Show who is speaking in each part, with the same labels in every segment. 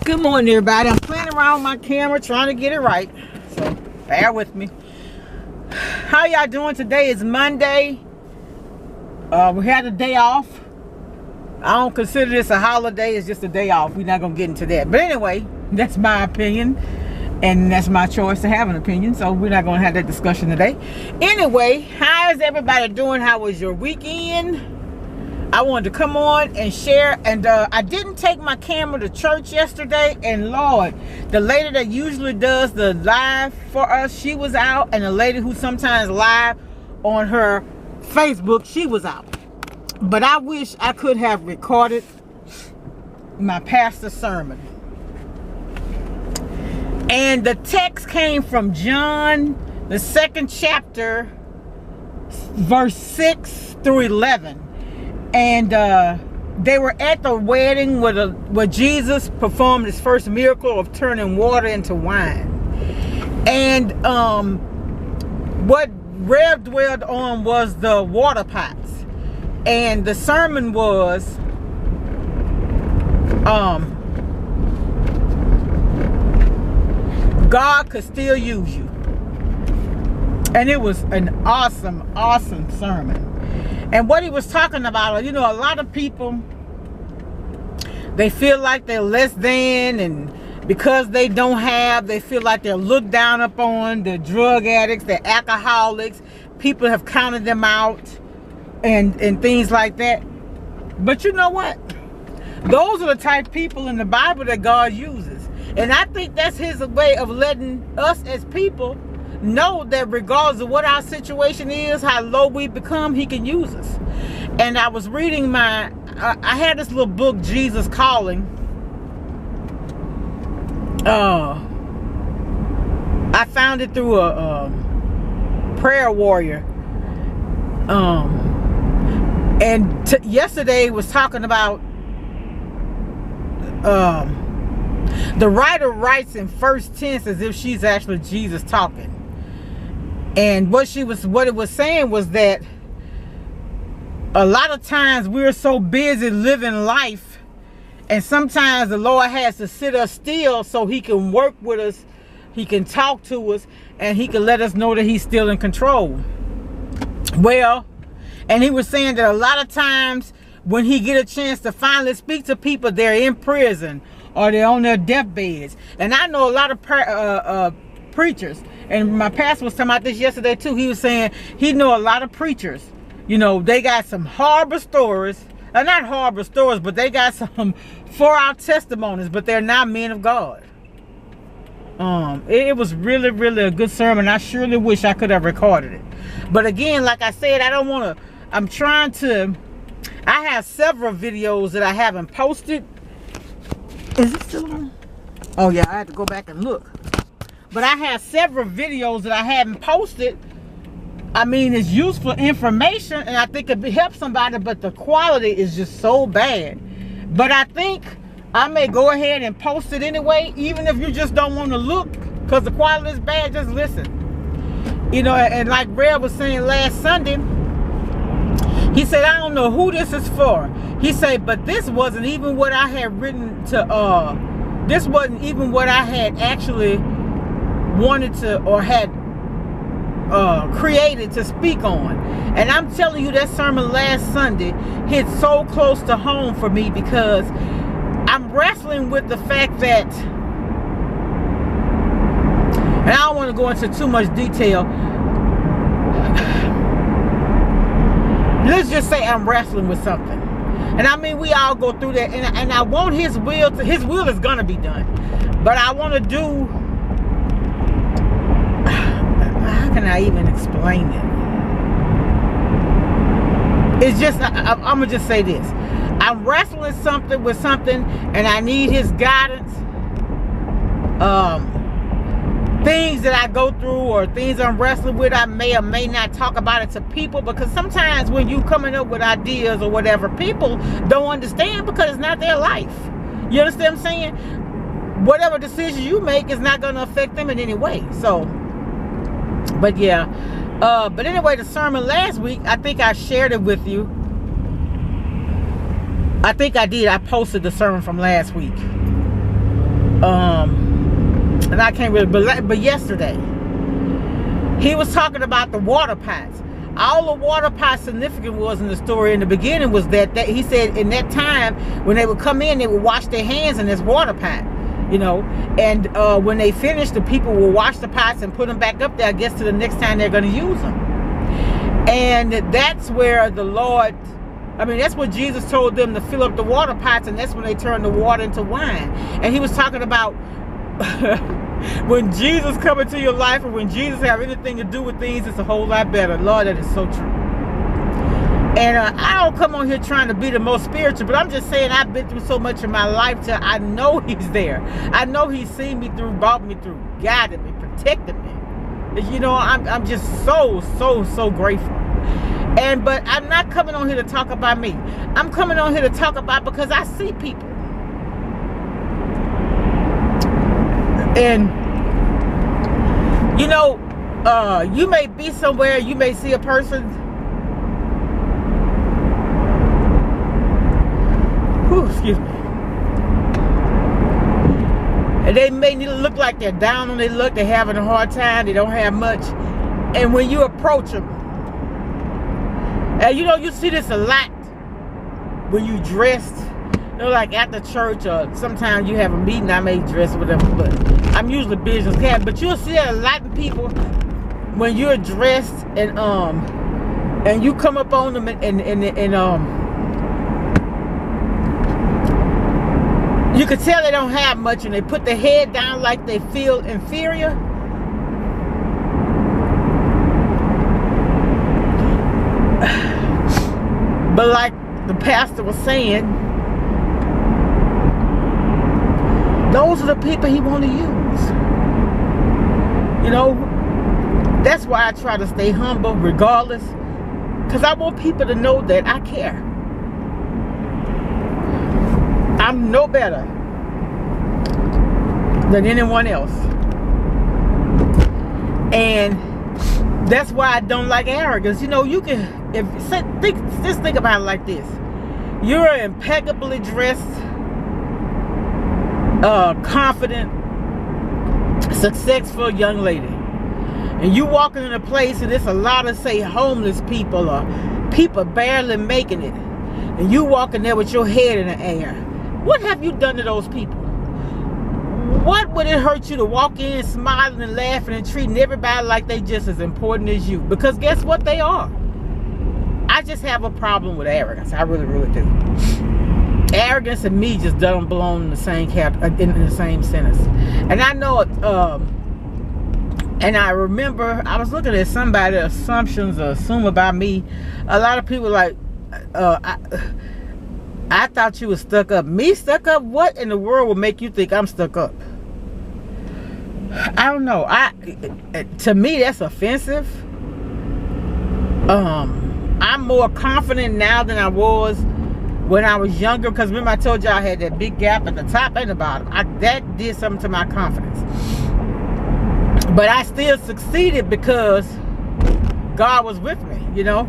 Speaker 1: Good morning, everybody. I'm playing around with my camera, trying to get it right. So bear with me. How y'all doing? Today is Monday. We had a day off. I don't consider this a holiday. It's just a day off. We're not going to get into that. But anyway, that's my opinion. And that's my choice to have an opinion. So we're not going to have that discussion today. Anyway, how is everybody doing? How was your weekend? I wanted to come on and share. And I didn't take my camera to church yesterday. And Lord, the lady that usually does the live for us, she was out. And the lady who sometimes live on her Facebook, she was out. But I wish I could have recorded my pastor's sermon. And the text came from John, the 2nd chapter, verse 6 through 11. And they were at the wedding where Jesus performed his first miracle of turning water into wine. And what Rev dwelled on was the water pots. And the sermon was God could still use you. And it was an awesome sermon. And what he was talking about, you know, a lot of people, they feel like they're less than, and because they don't have, they feel like they're looked down upon. The drug addicts, the alcoholics, people have counted them out and things like that. But you know what? Those are the type of people in the Bible that God uses. And I think that's his way of letting us as people know that regardless of what our situation is, how low we become, he can use us. And I was reading I had this little book, Jesus Calling. I found it through a prayer warrior. And yesterday was talking about the writer writes in first tense as if she's actually Jesus talking. And what it was saying was that a lot of times we're so busy living life, and sometimes the Lord has to sit us still so he can work with us, he can talk to us, and he can let us know that he's still in control. Well, and he was saying that a lot of times when he get a chance to finally speak to people, they're in prison or they're on their deathbeds. And I know a lot of preachers, and my pastor was talking about this yesterday too. He was saying he know a lot of preachers, you know, they got some horrible stories, not horrible stories, but they got some 4-hour testimonies, but they're not men of God. It was really a good sermon. I surely wish I could have recorded it, but again, like I said, I don't want to. I have several videos that I haven't posted. Is it still on? Oh yeah, I had to go back and look. But I have several videos that I haven't posted. I mean, it's useful information, and I think it help somebody, but the quality is just so bad. But I think I may go ahead and post it anyway, even if you just don't want to look, because the quality is bad, just listen. You know, and like Red was saying last Sunday, he said, I don't know who this is for. He said, but this wasn't even what I had written to, this wasn't even what I had actually wanted to, or had created to speak on. And I'm telling you, that sermon last Sunday hit so close to home for me, because I'm wrestling with the fact that, and I don't want to go into too much detail. Let's just say I'm wrestling with something. And I mean, we all go through that. And I want his will is going to be done. But I want to do, how can I even explain it? It's just, I'm going to just say this. I'm wrestling with something, and I need his guidance. Things that I go through, or things I'm wrestling with, I may or may not talk about it to people, because sometimes when you coming up with ideas or whatever, people don't understand because it's not their life. You understand what I'm saying? Whatever decision you make is not going to affect them in any way. So, but yeah. But anyway, the sermon last week, I think I shared it with you. I think I did. I posted the sermon from last week. and I can't really, but yesterday, he was talking about the water pots. All the water pots significant was in the story in the beginning was that he said in that time when they would come in, they would wash their hands in this water pot, you know, and when they finished, the people will wash the pots and put them back up there, I guess, to the next time they're going to use them. And that's where the Lord, I mean, that's what Jesus told them, to fill up the water pots, and that's when they turned the water into wine. And he was talking about when Jesus come into your life, or when Jesus have anything to do with things, it's a whole lot better. Lord, that is so true. And I don't come on here trying to be the most spiritual, but I'm just saying I've been through so much in my life till I know he's there. I know he's seen me through, brought me through, guided me, protected me. You know, I'm just so grateful. But I'm not coming on here to talk about me. I'm coming on here to talk about, because I see people. And you know, you may be somewhere, you may see a person, excuse me, and they may look like they're down on their luck, they're having a hard time, they don't have much. And when you approach them, and you know, you see this a lot when you dressed, you know, like at the church, or sometimes you have a meeting, I may dress or whatever, but I'm usually business cat. But you'll see a lot of people when you're dressed and you come up on them and you can tell they don't have much, and they put their head down like they feel inferior. But like the pastor was saying, those are the people he want to use. You know, that's why I try to stay humble regardless, because I want people to know that I care. I'm no better than anyone else. And that's why I don't like arrogance. You know, you can, just think about it like this. You're an impeccably dressed, confident, successful young lady, and you walking in a place and there's a lot of, say, homeless people or people barely making it, and you walking there with your head in the air. What have you done to those people? What would it hurt you to walk in smiling and laughing and treating everybody like they just as important as you? Because guess what, they are. I just have a problem with arrogance. I really do. Arrogance and me just don't belong in the same in the same sentence. And I know it, and I remember I was looking at somebody, assumptions or assume about me. A lot of people like, I thought you was stuck up. Me stuck up? What in the world would make you think I'm stuck up? I don't know. To me, that's offensive. I'm more confident now than I was when I was younger, because remember I told you I had that big gap at the top and the bottom. That did something to my confidence. But I still succeeded because God was with me, you know.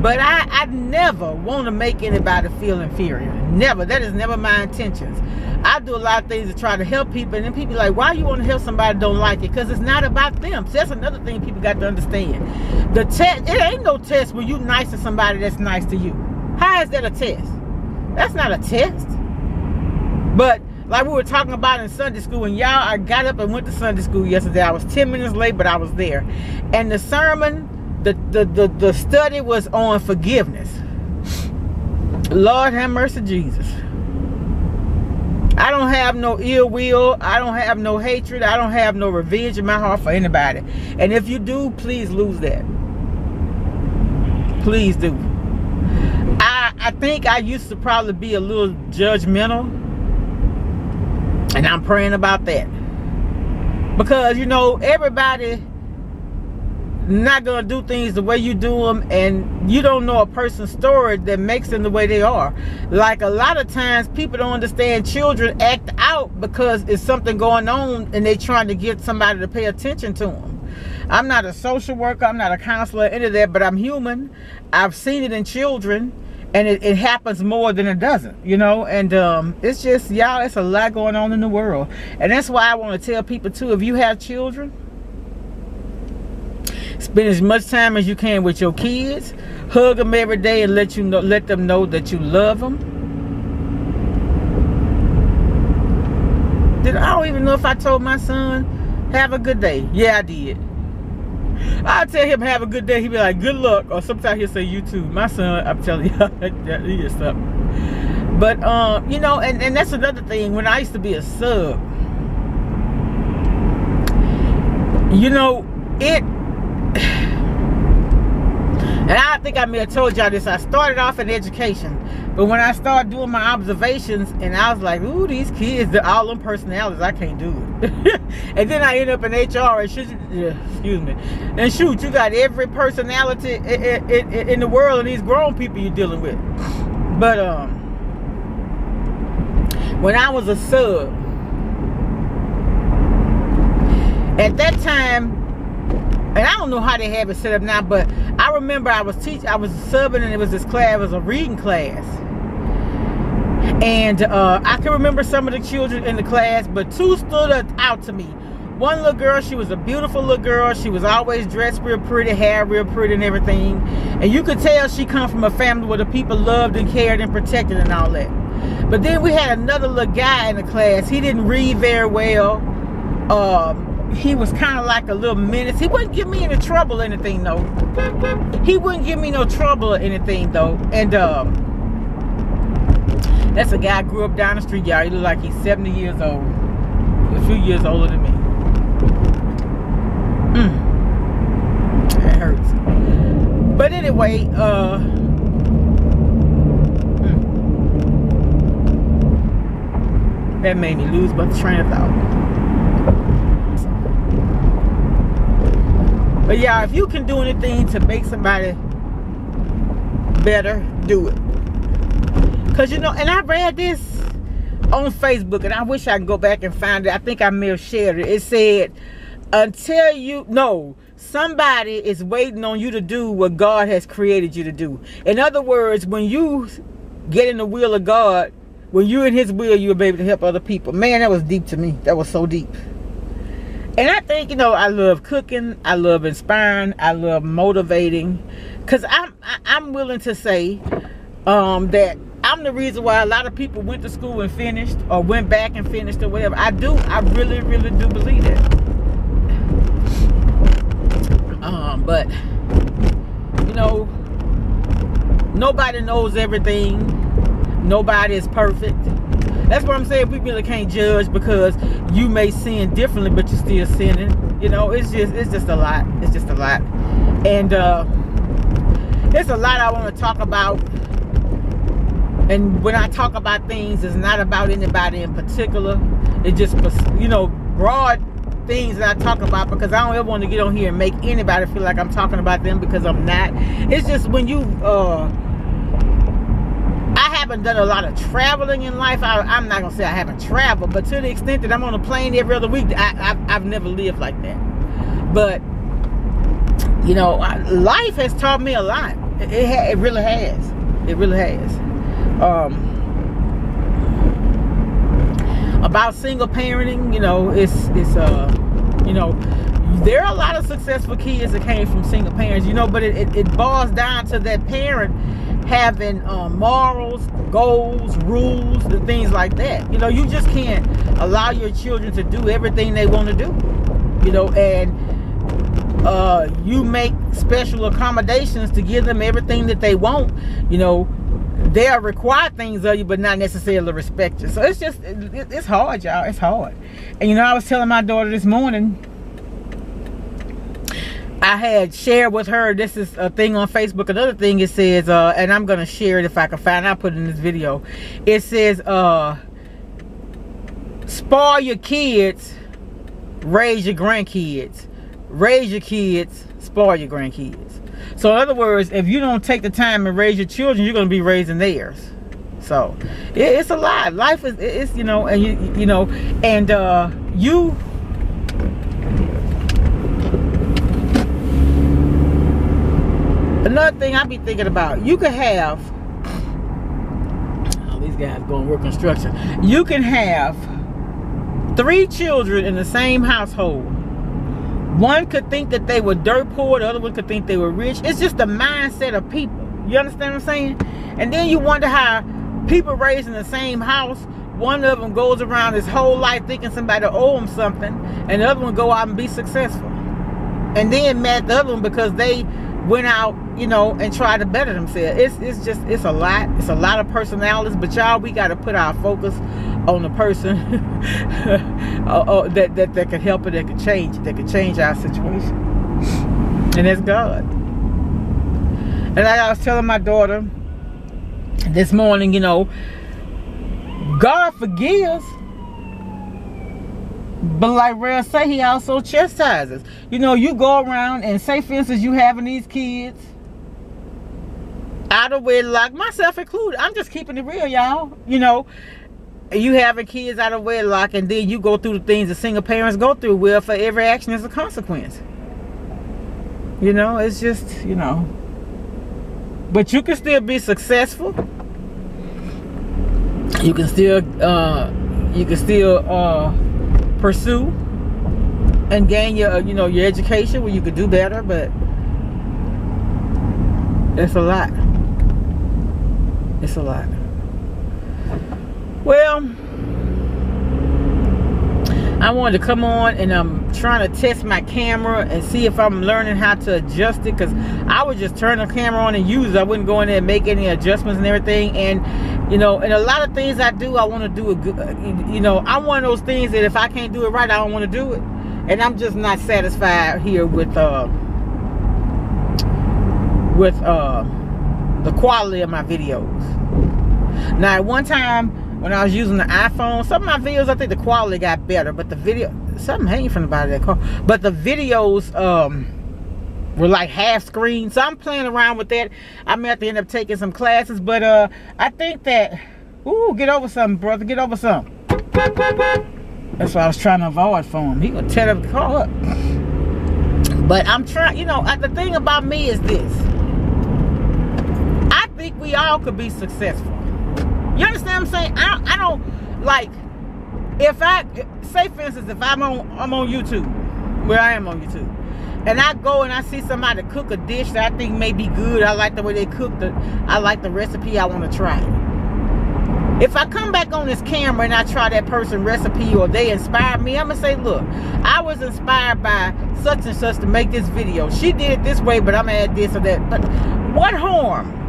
Speaker 1: But I never want to make anybody feel inferior. Never. That is never my intentions. I do a lot of things to try to help people, and then people are like, why you want to help somebody that don't like it? Because it's not about them. So that's another thing people got to understand. The test, it ain't no test when you nice to somebody that's nice to you. How is that a test? That's not a test. But like we were talking about in Sunday school, and y'all, I got up and went to Sunday school yesterday. I was 10 minutes late, but I was there. And the sermon, the study was on forgiveness. Lord have mercy, Jesus. I don't have no ill will. I don't have no hatred. I don't have no revenge in my heart for anybody. And if you do, please lose that. Please do. I think I used to probably be a little judgmental, and I'm praying about that, because you know, everybody not gonna do things the way you do them, and you don't know a person's story that makes them the way they are. Like a lot of times people don't understand, children act out because it's something going on and they trying to get somebody to pay attention to them. I'm not a social worker, I'm not a counselor, any of that, but I'm human. I've seen it in children, And it happens more than it doesn't, you know. And it's just, y'all, it's a lot going on in the world. And that's why I want to tell people too, if you have children, spend as much time as you can with your kids. Hug them every day and let them know that you love them. I don't even know if I told my son, have a good day. Yeah, I did. I tell him have a good day. He'd be like, good luck. Or sometimes he'll say, you too. My son, I'm telling you, he is something. But, you know, and that's another thing. When I used to be a sub, you know, and I think I may have told y'all this. I started off in education. But when I started doing my observations, and I was like, ooh, these kids, all them personalities, I can't do it. And then I end up in HR, and excuse me. And shoot, you got every personality in the world, and these grown people you're dealing with. But when I was a sub, at that time, and I don't know how they have it set up now, but I remember I was subbing, and it was this class, it was a reading class. And I can remember some of the children in the class, but two stood out to me. One little girl, she was a beautiful little girl. She was always dressed real pretty, hair real pretty and everything. And you could tell she come from a family where the people loved and cared and protected and all that. But then we had another little guy in the class. He didn't read very well. He was kind of like a little menace. He wouldn't give me any trouble or anything, though. He wouldn't give me no trouble or anything, though. And that's a guy I grew up down the street, y'all. He looked like he's 70 years old. A few years older than me. That hurts. But anyway, that made me lose my train of thought. But yeah, if you can do anything to make somebody better, do it. Because, you know, and I read this on Facebook, and I wish I could go back and find it. I think I may have shared it. It said, somebody is waiting on you to do what God has created you to do. In other words, when you get in the will of God, when you're in his will, you'll be able to help other people. Man, that was deep to me. That was so deep. And I think, you know, I love cooking. I love inspiring. I love motivating. Because I'm willing to say that I'm the reason why a lot of people went to school and finished, or went back and finished, or whatever. I really, really do believe that. But, you know, nobody knows everything. Nobody is perfect. That's what I'm saying. We really can't judge, because you may sin differently, but you're still sinning. You know, it's just a lot. It's just a lot. And there's a lot I want to talk about. And when I talk about things, it's not about anybody in particular. It's just, you know, broad things that I talk about, because I don't ever want to get on here and make anybody feel like I'm talking about them, because I'm not. It's just when you I haven't done a lot of traveling in life. I'm not gonna say I haven't traveled, but to the extent that I'm on a plane every other week, I've never lived like that. But you know, life has taught me a lot. It really has. It really has. About single parenting, you know, it's you know, there are a lot of successful kids that came from single parents, you know, but it boils down to that parent having morals, goals, rules, and things like that. You know, you just can't allow your children to do everything they want to do, you know, and you make special accommodations to give them everything that they want. You know, they'll require things of you, but not necessarily respect you. So it's just, it's hard, y'all. It's hard. And you know, I was telling my daughter this morning, I had shared with her, this is a thing on Facebook. Another thing, it says, and I'm going to share it if I can find it. I'll put it in this video. It says, spoil your kids, raise your grandkids. Raise your kids, spoil your grandkids. So in other words, if you don't take the time and raise your children, you're going to be raising theirs. So it's a lot. Life is, it's, you know, and you know, and you, another thing I be thinking about, you could have these guys going to work construction. You can have 3 children in the same household. One could think that they were dirt poor, the other one could think they were rich. It's just the mindset of people. You understand what I'm saying? And then you wonder how people raised in the same house, one of them goes around his whole life thinking somebody owe him something, and the other one go out and be successful. And then mad the other one because they went out, you know, and tried to better themselves. It's a lot. It's a lot of personalities, but y'all, we got to put our focus on the person that can help it, that can change our situation. And that's God. And like I was telling my daughter this morning, you know, God forgives, but like Rhea say, he also chastises. You know, you go around and say, for instance, you having these kids out of wedlock, myself included. I'm just keeping it real, y'all. You know, you having kids out of wedlock, and then you go through the things that single parents go through. Well, for every action is a consequence. You know, it's just, you know. But you can still be successful. You can still pursue and gain your, you know, your education where you could do better, but it's a lot. It's a lot. Well, I wanted to come on, and I'm trying to test my camera and see if I'm learning how to adjust it, because I would just turn the camera on and use it. I wouldn't go in there and make any adjustments and everything. And you know, and a lot of things I do, I want to do a good, you know, I'm one of those things that if I can't do it right, I don't want to do it. And I'm just not satisfied here with the quality of my videos. Now, at one time when I was using the iPhone, some of my videos, I think the quality got better, but the video, something hanging from the bottom of that car, but the videos were like half screen. So I'm playing around with that. I may have to end up taking some classes, but I think that, ooh, get over something, brother, get over something. That's what I was trying to avoid for him. He gonna tear the car up. But I'm trying, you know, the thing about me is this. I think we all could be successful. You understand what I'm saying? I don't, like, if I, say for instance, if I'm on YouTube, where I am on YouTube, and I go and I see somebody cook a dish that I think may be good, I like the way they cook it, I like the recipe, I want to try it. If I come back on this camera and I try that person's recipe, or they inspire me, I'm going to say, look, I was inspired by such and such to make this video. She did it this way, but I'm going to add this or that. But what harm?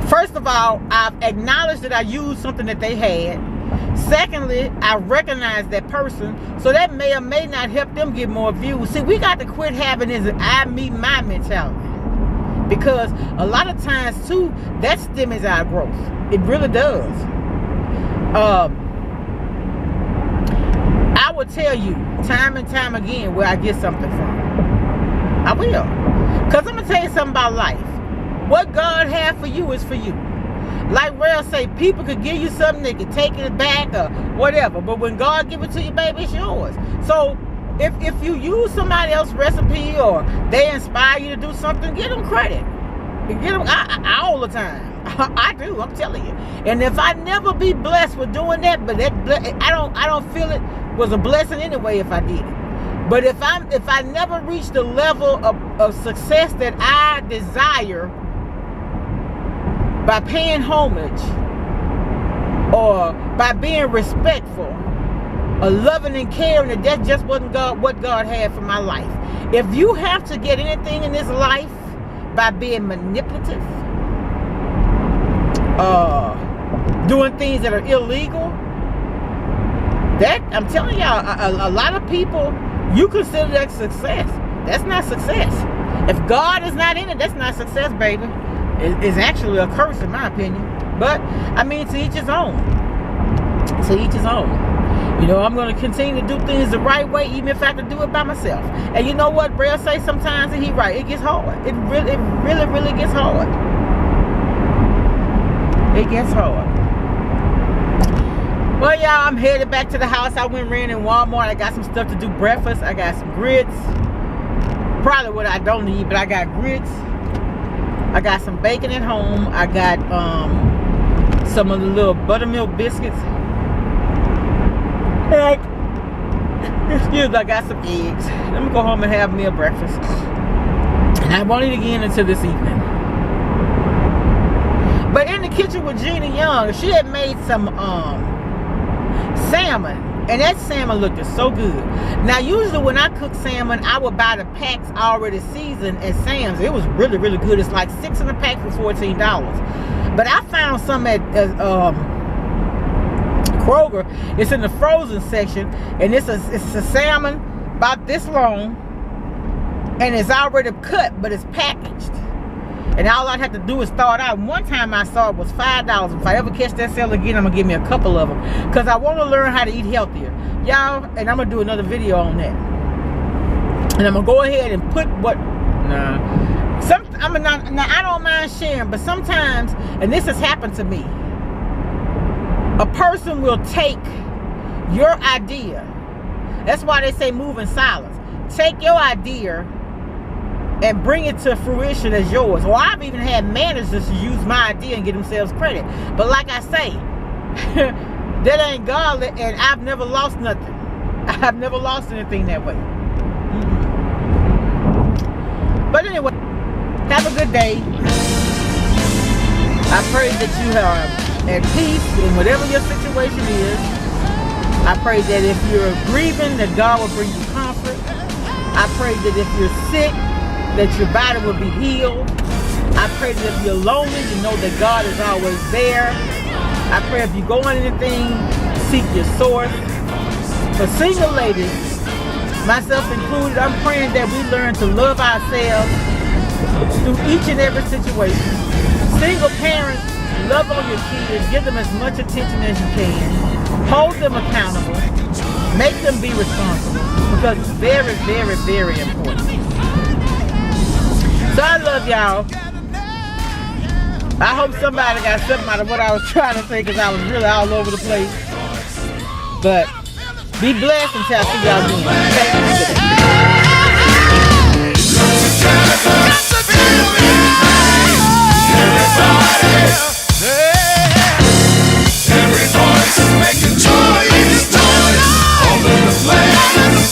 Speaker 1: First of all, I've acknowledged that I used something that they had. Secondly, I recognize that person, so that may or may not help them get more views. See, we got to quit having this I, me, my mentality. Because a lot of times, too, that stems our growth. It really does. I will tell you time and time again where I get something from. I will. Because I'm going to tell you something about life. What God has for you is for you. Like Rhea say, people could give you something, they could take it back or whatever. But when God give it to you, baby, it's yours. So if you use somebody else's recipe or they inspire you to do something, give them credit. Give them all the time. I do, I'm telling you. And if I never be blessed with doing that, but that I don't feel it was a blessing anyway if I did it. But if I never reach the level of success that I desire by paying homage or by being respectful or loving and caring, that just wasn't what God had for my life. If you have to get anything in this life by being manipulative, doing things that are illegal, that, I'm telling y'all, a lot of people, you consider that success. That's not success. If God is not in it, that's not success, baby. It's actually a curse in my opinion. But, I mean, to each his own. To each his own. You know, I'm going to continue to do things the right way, even if I have to do it by myself. And you know what Rhea say sometimes, and he right, it gets hard. It really gets hard. It gets hard. Well, y'all, I'm headed back to the house. I went ran in Walmart. I got some stuff to do breakfast. I got some grits. Probably what I don't need, but I got grits. I got some bacon at home. I got some of the little buttermilk biscuits. And excuse me, I got some eggs. Let me go home and have me a breakfast. And I won't eat again until this evening. But in the kitchen with Gina Young, she had made some salmon. And that salmon looked so good. Now, usually when I cook salmon, I would buy the packs already seasoned at Sam's. It was really, really good. It's like 6 in a pack for $14. But I found some at Kroger. It's in the frozen section. And it's a salmon about this long. And it's already cut, but it's packaged. And all I'd have to do is thaw it out. One time I saw it was $5. If I ever catch that sale again, I'm going to give me a couple of them. Because I want to learn how to eat healthier. Y'all, and I'm going to do another video on that. And I'm going to go ahead and put what... Now, I don't mind sharing, but sometimes, and this has happened to me, a person will take your idea. That's why they say move in silence. Take your idea and bring it to fruition as yours. Or I've even had managers use my idea and get themselves credit. But like I say, that ain't godly, and I've never lost nothing. I've never lost anything that way. But anyway, have a good day. I pray that you are at peace in whatever your situation is. I pray that if you're grieving, that God will bring you comfort. I pray that if you're sick, that your body will be healed. I pray that if you're lonely, you know that God is always there. I pray if you go on anything, seek your source. For single ladies, myself included, I'm praying that we learn to love ourselves through each and every situation. Single parents, love on your kids, give them as much attention as you can. Hold them accountable. Make them be responsible, because it's very, very, very important. So I love y'all. I hope somebody got something out of what I was trying to say, because I was really all over the place. But be blessed until I see y'all again. Okay?